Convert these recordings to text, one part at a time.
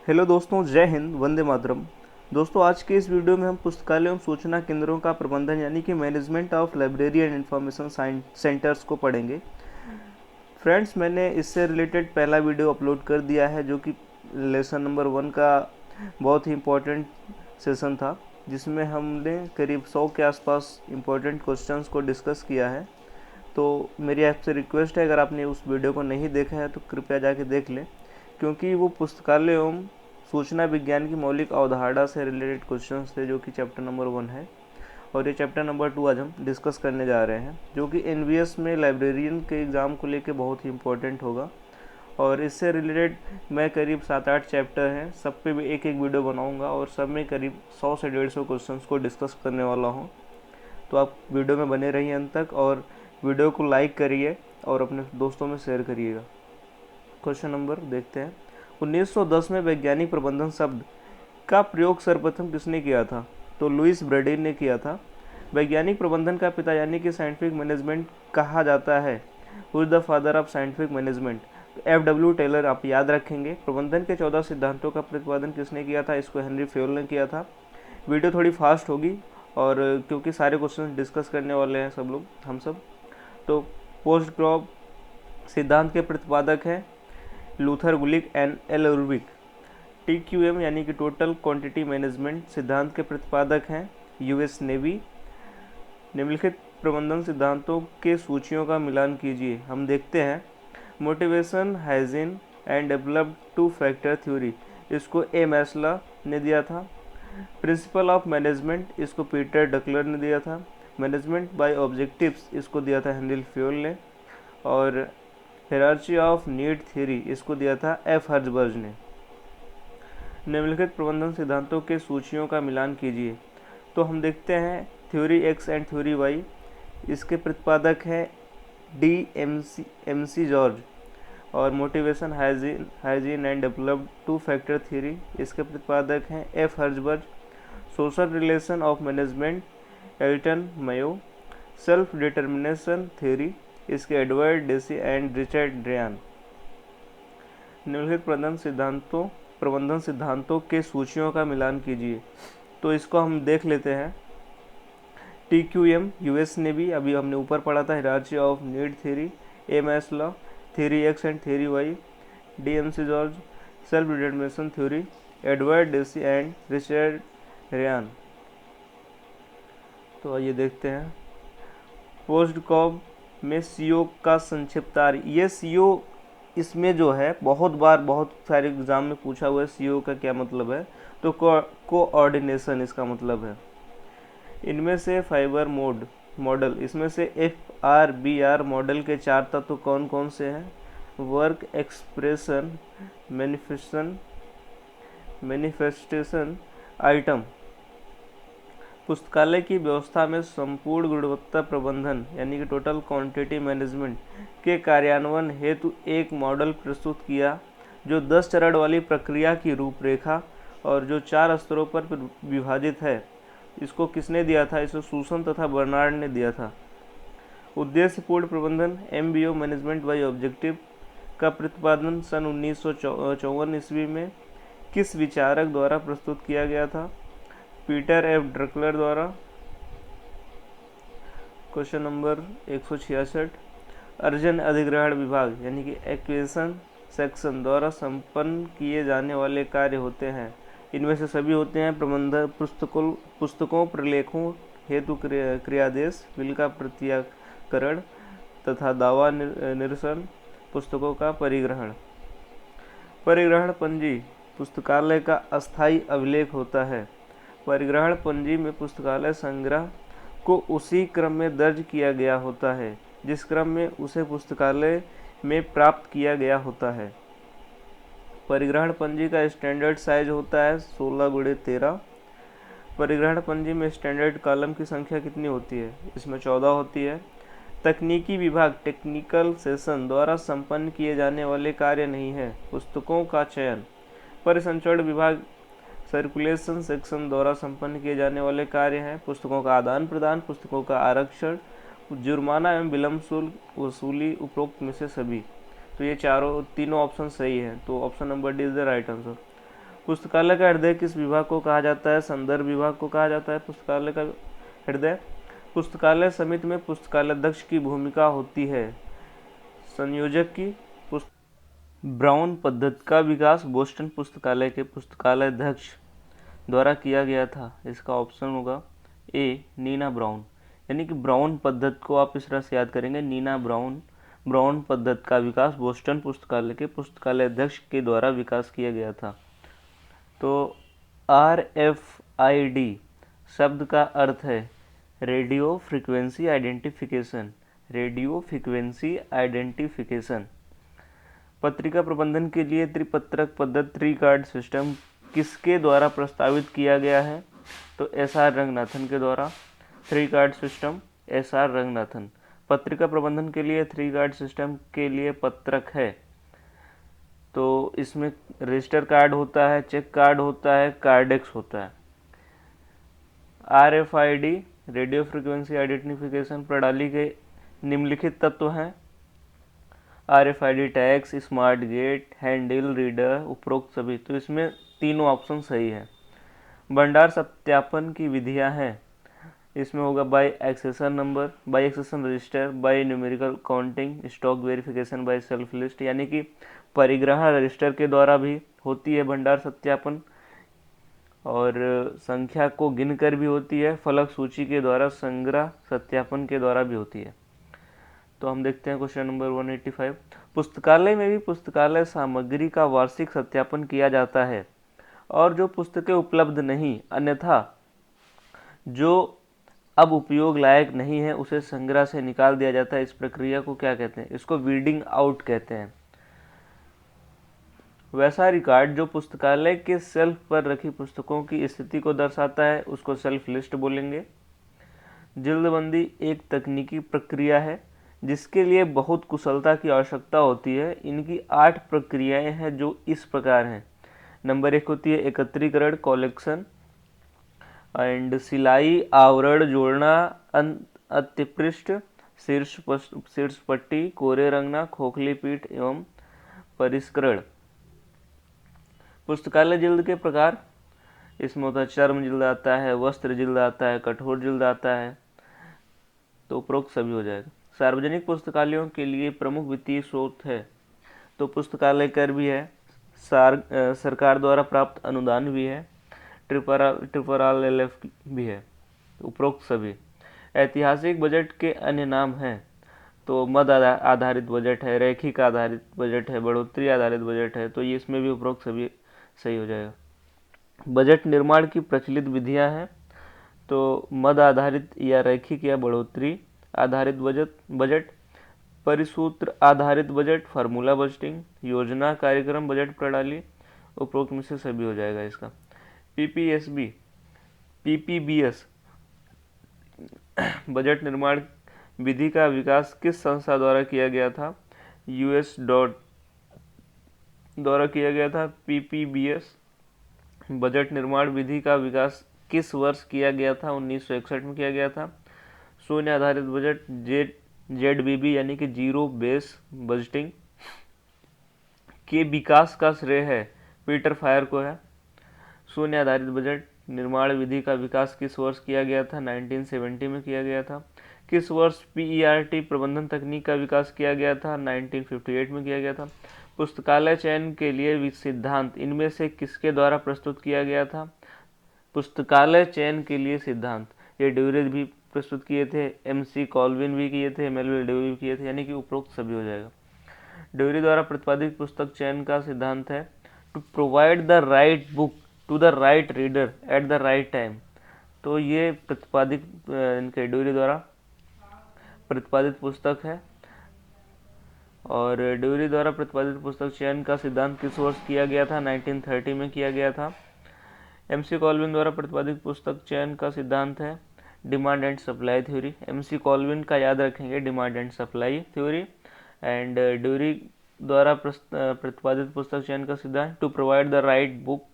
Hello दोस्तों, जय हिंद, वंदे मातरम। दोस्तों, आज के इस वीडियो में हम पुस्तकालय एवं सूचना केंद्रों का प्रबंधन यानी कि management of library and information centres को पढ़ेंगे। फ्रेंड्स, मैंने इससे रिलेटेड पहला वीडियो अपलोड कर दिया है जो कि लेसन नंबर 1 का बहुत ही इम्पोर्टेंट सेशन था, जिसमें हमने करीब 100 के आसपास इम्पोर्टेंट क्वेश्चंस को डिस्कस किया है। तो मेरी आपसे रिक्वेस्ट है, अगर आपने उस वीडियो को नहीं देखा है तो कृपया जाके देख लें, क्योंकि वो पुस्तकालय एवं सूचना विज्ञान की मौलिक अवधारणा से रिलेटेड क्वेश्चंस थे, जो कि चैप्टर नंबर 1 है। और ये चैप्टर नंबर 2 आज हम डिस्कस करने जा रहे हैं, जो कि एनवीएस में लाइब्रेरियन के एग्ज़ाम को लेके बहुत ही इम्पोर्टेंट होगा। और इससे रिलेटेड मैं करीब 7-8 चैप्टर हैं, सब पे भी एक एक वीडियो बनाऊंगा और सब में करीब 100 से 150 क्वेश्चंस को डिस्कस करने वाला हूँ। तो आप वीडियो में बने रहिए अंत तक और वीडियो को लाइक करिए और अपने दोस्तों में शेयर करिएगा। क्वेश्चन नंबर देखते हैं। 1910 में वैज्ञानिक प्रबंधन शब्द का प्रयोग सर्वप्रथम किसने किया था? तो लुइस ब्रैडी ने किया था। वैज्ञानिक प्रबंधन का पिता यानी कि साइंटिफिक मैनेजमेंट कहा जाता है, who is the father of scientific management? F.W. Taylor आप याद रखेंगे। प्रबंधन के 14 सिद्धांतों का प्रतिपादन किसने किया था? इसको हेनरी फेयोल ने किया था। वीडियो थोड़ी फास्ट होगी और क्योंकि सारे क्वेश्चन डिस्कस करने वाले हैं हम सब। तो पोस्ट ग्रॉब सिद्धांत के प्रतिपादक हैं Luther Gulick and L Urwick. TQM यानी कि टोटल क्वांटिटी मैनेजमेंट सिद्धांत के प्रतिपादक हैं US नेवी। निम्नलिखित प्रबंधन सिद्धांतों के सूचियों का मिलान कीजिए। हम देखते हैं motivation, hygiene and developed two factor theory, इसको ए मैस्ला ने दिया था। प्रिंसिपल ऑफ मैनेजमेंट, इसको पीटर डकलर ने दिया था। मैनेजमेंट बाय ऑब्जेक्टिव्स, इसको दिया था हेनरी फेयोल ने। और हायरार्की ऑफ नीड थ्योरी, इसको दिया था F. हर्जबर्ग ने। निम्नलिखित प्रबंधन सिद्धांतों के सूचियों का मिलान कीजिए। तो हम देखते हैं theory X and theory Y, इसके प्रतिपादक हैं MC जॉर्ज। और motivation, hygiene and developed two factor theory, इसके प्रतिपादक हैं F. Herzberg. Social relation of management, Elton Mayo. Self determination theory, इसके Edward Deci and Richard Ryan. निम्नलिखित प्रबंधन सिद्धांतों के सूचियों का मिलान कीजिए। तो इसको हम देख लेते हैं। TQM US नेवी, अभी हमने ऊपर पढ़ा था, hierarchy of need theory, A Maslow, theory X and theory Y, DMC George. Self determination theory, Edward Deci and Richard Ryan. तो आइए देखते हैं। पोस्ट कॉब में CO का संक्षिप्तार, ये CO इसमें जो है बहुत सारे एग्जाम में पूछा हुआ है CO का क्या मतलब है। तो कोऑर्डिनेशन इसका मतलब है। इनमें से फाइबर मॉडल, इसमें से FRBR मॉडल के 4 तत्व कौन कौन से हैं? Work, expression, manifestation, item. पुस्तकालय की व्यवस्था में संपूर्ण गुणवत्ता प्रबंधन यानी कि टोटल क्वांटिटी मैनेजमेंट के कार्यान्वयन हेतु एक मॉडल प्रस्तुत किया, जो 10 चरण वाली प्रक्रिया की रूपरेखा और जो 4 स्तरों पर विभाजित है। इसको किसने दिया था? इसे सूसन तथा बर्नार्ड ने दिया था। उद्देश्यपूर्ण प्रबंधन, MBO मैनेजमेंट बाय ऑब्जेक्टिव का प्रतिपादन सन 1954 ईस्वी में किस विचारक द्वारा प्रस्तुत किया गया था? Peter F. ड्रकलर द्वारा। Question number 166। अर्जन अधिग्रहण विभाग यानी कि एक्विजिशन सेक्शन द्वारा संपन्न किए जाने वाले कार्य होते हैं। इनमें से सभी होते हैं प्रबंधन, पुस्तकों प्रलेखों हेतु क्रियादेश, बिल का प्रत्याकरण तथा दावा निरसन, पुस्तकों का परिग्रहण। परिग्रहण पंजी पुस्तकालय का अस्थायी अभिलेख होता है। परिग्रहण पंजी में पुस्तकालय संग्रह को उसी क्रम में दर्ज किया गया होता है जिस क्रम में उसे पुस्तकालय में प्राप्त किया गया होता है। परिग्रहण पंजी का स्टैंडर्ड साइज होता है 16x13। परिग्रहण पंजी में स्टैंडर्ड कॉलम की संख्या कितनी होती है? इसमें 14 होती है। तकनीकी विभाग टेक्निकल सेशन द्वारा संपन्न किए जाने वाले कार्य नहीं है पुस्तकों का चयन। परिसंचरण विभाग सर्कुलेशन सेक्शन द्वारा संपन्न किए जाने वाले कार्य हैं पुस्तकों का आदान प्रदान, पुस्तकों का आरक्षण, जुर्माना एवं विलम्ब शुल्क वसूली, उपरोक्त में से सभी। तो ये तीनों ऑप्शन सही है। तो option number D is the right answer. पुस्तकालय का हृदय किस विभाग को कहा जाता है? संदर्भ विभाग को कहा जाता है पुस्तकालय का हृदय। पुस्तकालय समिति में पुस्तकालय अध्यक्ष की भूमिका होती है संयोजक की। ब्राउन पद्धति का विकास बोस्टन पुस्तकालय के पुस्तकालय अध्यक्ष द्वारा किया गया था। इसका ऑप्शन होगा ए, नीना ब्राउन। यानी कि ब्राउन पद्धति को आप इस तरह से याद करेंगे, नीना ब्राउन। ब्राउन पद्धति का विकास बोस्टन पुस्तकालय के पुस्तकालय अध्यक्ष के द्वारा विकास किया गया था। तो RFID शब्द का अर्थ है radio frequency identification. Radio frequency identification. पत्रिका प्रबंधन के लिए त्रिपत्रक पद्धति ट्री कार्ड सिस्टम किसके द्वारा प्रस्तावित किया गया है? तो SR रंगनाथन के द्वारा। Three card system SR Ranganathan. पत्रिका प्रबंधन के लिए थ्री कार्ड सिस्टम के लिए पत्रक है, तो इसमें रजिस्टर कार्ड होता है, चेक कार्ड होता है, कार्डेक्स होता है। RFID रेडियो फ्रीक्वेंसी आइडेंटिफिकेशन प्रणाली के निम्नलिखित तत्व हैं। RFID tags, smart gate, handle reader, उपरोक्त सभी। तो इसमें तीनों ऑप्शन सही है। भंडार सत्यापन की विधियां हैं, इसमें होगा by accession number, by accession register, by numerical counting, stock verification, by self list. यानी कि परिग्रह रजिस्टर के द्वारा भी होती है भंडार सत्यापन, और संख्या को गिनकर भी होती है। फलक सूची के द्वारा संग्रह सत्यापन के द्वारा भी होती है। तो हम देखते हैं क्वेश्चन नंबर 185। पुस्तकालय में भी पुस्तकालय सामग्री का वार्षिक सत्यापन किया जाता है, और जो पुस्तकें उपलब्ध नहीं अन्यथा जो अब उपयोग लायक नहीं है उसे संग्रह से निकाल दिया जाता है। इस प्रक्रिया को क्या कहते हैं? इसको वीडिंग आउट कहते हैं। वैसा रिकॉर्ड जो पुस्तकालय के शेल्फ पर रखी पुस्तकों की स्थिति को दर्शाता है उसको सेल्फ लिस्ट बोलेंगे। जिल्दबंदी एक तकनीकी प्रक्रिया है जिसके लिए बहुत कुशलता की आवश्यकता होती है। इनकी 8 प्रक्रियाएं हैं जो इस प्रकार हैं। नंबर 1 होती है एकत्रीकरण, कलेक्शन एंड सिलाई, आवरण, जोड़ना, अंत्यपृष्ठ, शीर्ष पट्टी, कोरे रंगना, खोखली पीठ एवं परिष्करण। पुस्तकालय जिल्द के प्रकार इसमें होता है चर्म जिल्द आता है, वस्त्र जिल्द आता है, कठोर जिल्द आता है। तो उपरोक्त सभी हो जाएगा। सार्वजनिक पुस्तकालयों के लिए प्रमुख वित्तीय स्रोत है, तो पुस्तकालय कर भी है, सरकार द्वारा प्राप्त अनुदान भी है, ट्रिपल LF भी है। उपरोक्त सभी। ऐतिहासिक बजट के अन्य नाम हैं, तो मद आधारित बजट है, रैखिक आधारित बजट है, बढ़ोतरी आधारित बजट है। तो ये इसमें भी उपरोक्त सभी सही हो जाएगा। बजट निर्माण की प्रचलित विधियां हैं, तो मद आधारित या रैखिक या बढ़ोतरी आधारित बजट, परिसूत्र आधारित बजट, फार्मूला बजटिंग, योजना कार्यक्रम बजट प्रणाली। उपरोक्त में से सभी हो जाएगा इसका। PPBS बजट निर्माण विधि का विकास किस संस्था द्वारा किया गया था? US द्वारा किया गया था। PPBS बजट निर्माण विधि का विकास किस वर्ष किया गया था? 1961 में किया गया था। शून्य आधारित बजट ZBB यानी कि जीरो बेस बजटिंग के विकास का श्रेय है पीटर फायर को है। शून्य आधारित बजट निर्माण विधि का विकास किस वर्ष किया गया था? 1970 में किया गया था। किस वर्ष PERT प्रबंधन तकनीक का विकास किया गया था? 1958 में किया गया था। पुस्तकालय चयन के लिए सिद्धांत इनमें से किसके द्वारा प्रस्तुत किया गया था? पुस्तकालय चयन के लिए सिद्धांत ये ड्यूरी भी प्रस्तुत किए थे, MC कॉल्विन भी किए थे, मेलविल डेवी भी किए थे। यानी कि उपरोक्त सभी हो जाएगा। ड्यूरी द्वारा प्रतिपादित पुस्तक चयन का सिद्धांत है to provide the right book to the right reader at the right time. तो ये प्रतिपादित इनके ड्यूरी द्वारा प्रतिपादित पुस्तक है। और ड्यूरी द्वारा प्रतिपादित पुस्तक चयन का सिद्धांत किस वर्ष किया गया था? 1930 में किया गया था। MC कॉल्विन द्वारा प्रतिपादित पुस्तक चयन का सिद्धांत है demand and supply theory. MC Colvin का याद रखेंगे demand and supply theory. And Drury द्वारा प्रतिपादित पुस्तक चयन का सिद्धांत to provide the right book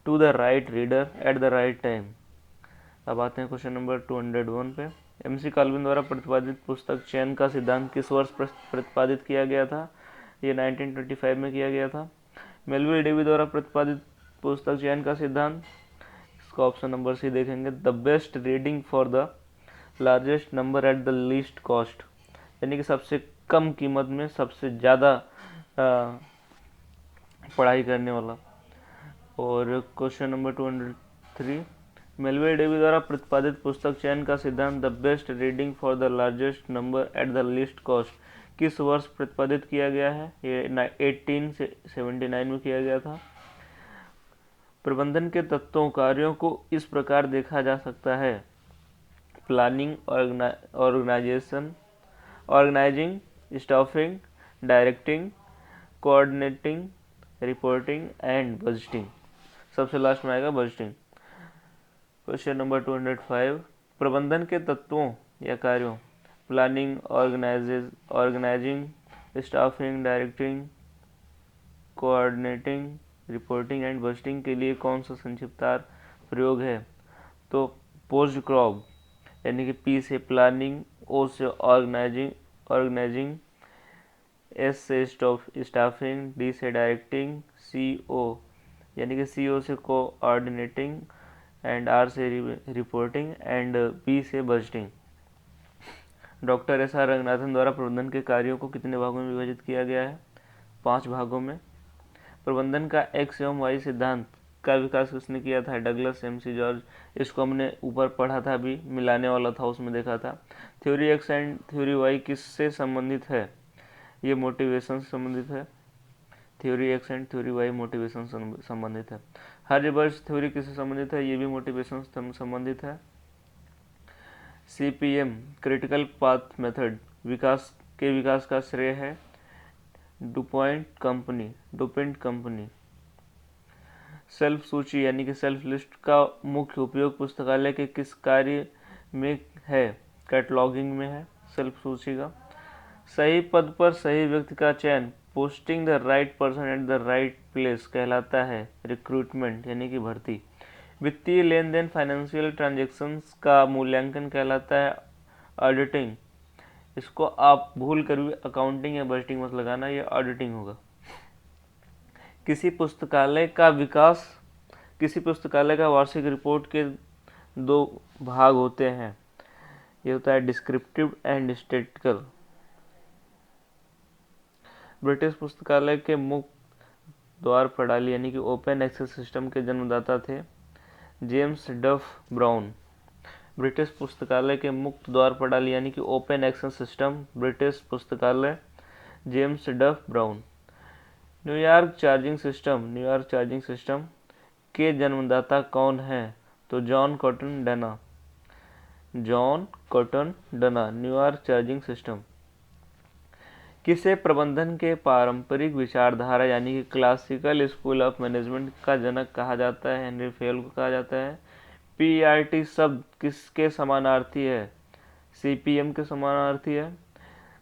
to the right reader at the right time. अब आते हैं क्वेश्चन नंबर 201 पे। MC कॉल्विन द्वारा प्रतिपादित पुस्तक चयन का सिद्धांत किस वर्ष प्रतिपादित किया गया था? ये 1925 में किया गया था। मेलविल डेवी द्वारा प्रतिपादित पुस्तक चयन का सिद्धांत, इसका ऑप्शन नंबर सी देखेंगे, the best reading for the largest number at the least cost, यानी कि सबसे कम कीमत में सबसे ज़्यादा पढ़ाई करने वाला। और क्वेश्चन नंबर 203, मेलवे डेवी द्वारा प्रतिपादित पुस्तक चयन का सिद्धांत the best reading for the largest number at the least cost किस वर्ष प्रतिपादित किया गया है? ये 1879 में किया गया था। प्रबंधन के तत्वों कार्यों को इस प्रकार देखा जा सकता है, planning, organising, staffing, directing, coordinating, reporting and budgeting. सबसे लास्ट में आएगा बजटिंग। क्वेश्चन नंबर 205, प्रबंधन के तत्वों या कार्यों, planning, organising, staffing, directing, coordinating, reporting and budgeting के लिए कौन सा संक्षिप्तार्थ प्रयोग है? तो पोस्ट क्रॉप, यानी कि पी से प्लानिंग, ओ से ऑर्गेनाइजिंग, एस से स्टाफिंग, डी से डायरेक्टिंग, सी ओ यानी कि सी ओ से कोऑर्डिनेटिंग एंड आर से रिपोर्टिंग एंड बी से budgeting. Doctor S R Ranganathan द्वारा प्रबंधन के कार्यों को कितने भागों में विभाजित किया गया है? 5 भागों में। प्रबंधन का एक्स एवं वाई सिद्धांत का विकास किसने किया था? Douglas MC George. इसको हमने ऊपर पढ़ा था, अभी मिलाने वाला था, उसमें देखा था। Theory X and theory Y किससे संबंधित है? ये मोटिवेशन से संबंधित है। Theory X and theory Y motivation से संबंधित है। हर्जबर्ग थ्योरी किससे संबंधित है? ये भी मोटिवेशन से संबंधित है। CPM क्रिटिकल पाथ मेथड विकास का श्रेय है डुपॉन्ट कंपनी। सेल्फ सूची यानी कि सेल्फ लिस्ट का मुख्य उपयोग पुस्तकालय के किस कार्य में है? कैटलॉगिंग में है सेल्फ सूची का। सही पद पर सही व्यक्ति का चयन, posting the right person at the right place कहलाता है रिक्रूटमेंट यानी कि भर्ती। वित्तीय लेन देन फाइनेंशियल ट्रांजैक्शंस का मूल्यांकन कहलाता है ऑडिटिंग। इसको आप भूल कर भी अकाउंटिंग या बजटिंग मत लगाना, ये ऑडिटिंग होगा। किसी पुस्तकालय का वार्षिक रिपोर्ट के 2 भाग होते हैं, ये होता है डिस्क्रिप्टिव एंड स्टैटिस्टिकल। ब्रिटिश पुस्तकालय के मुक्त द्वार प्रणाली यानी कि ओपन एक्सेस सिस्टम के जन्मदाता थे जेम्स डफ ब्राउन। ब्रिटिश पुस्तकालय के मुक्त द्वार प्रणाली यानी कि ओपन एक्सेस सिस्टम, ब्रिटिश पुस्तकालय, James Duff Brown. New York charging system के जन्मदाता कौन है? तो John Cotton Dana. New York charging system. किसे प्रबंधन के पारंपरिक विचारधारा यानी कि क्लासिकल स्कूल ऑफ मैनेजमेंट का जनक कहा जाता है? हेनरी फेयल को कहा जाता है। PERT शब्द किसके समानार्थी है? CPM के समानार्थी है।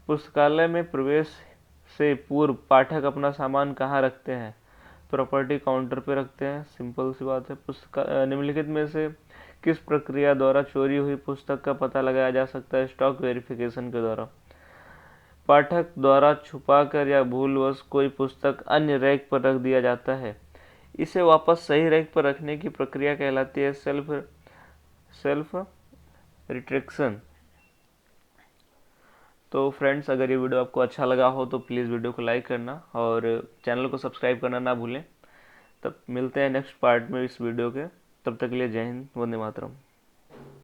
पुस्तकालय में प्रवेश से पूर्व पाठक अपना सामान कहाँ रखते हैं? प्रॉपर्टी काउंटर पे रखते हैं, सिंपल सी बात है। निम्नलिखित में से किस प्रक्रिया द्वारा चोरी हुई पुस्तक का पता लगाया जा सकता है? स्टॉक वेरिफिकेशन के द्वारा। पाठक द्वारा छुपाकर या भूलवश कोई पुस्तक अन्य रैक पर रख दिया जाता है, इसे वापस सही रैक पर रखने की प्रक्रिया कहलाती है सेल्फ रिट्रैक्शन। तो फ्रेंड्स, अगर ये वीडियो आपको अच्छा लगा हो तो प्लीज़ वीडियो को लाइक करना और चैनल को सब्सक्राइब करना ना भूलें। तब मिलते हैं नेक्स्ट पार्ट में इस वीडियो के। तब तक के लिए जय हिंद, वंदे मातरम।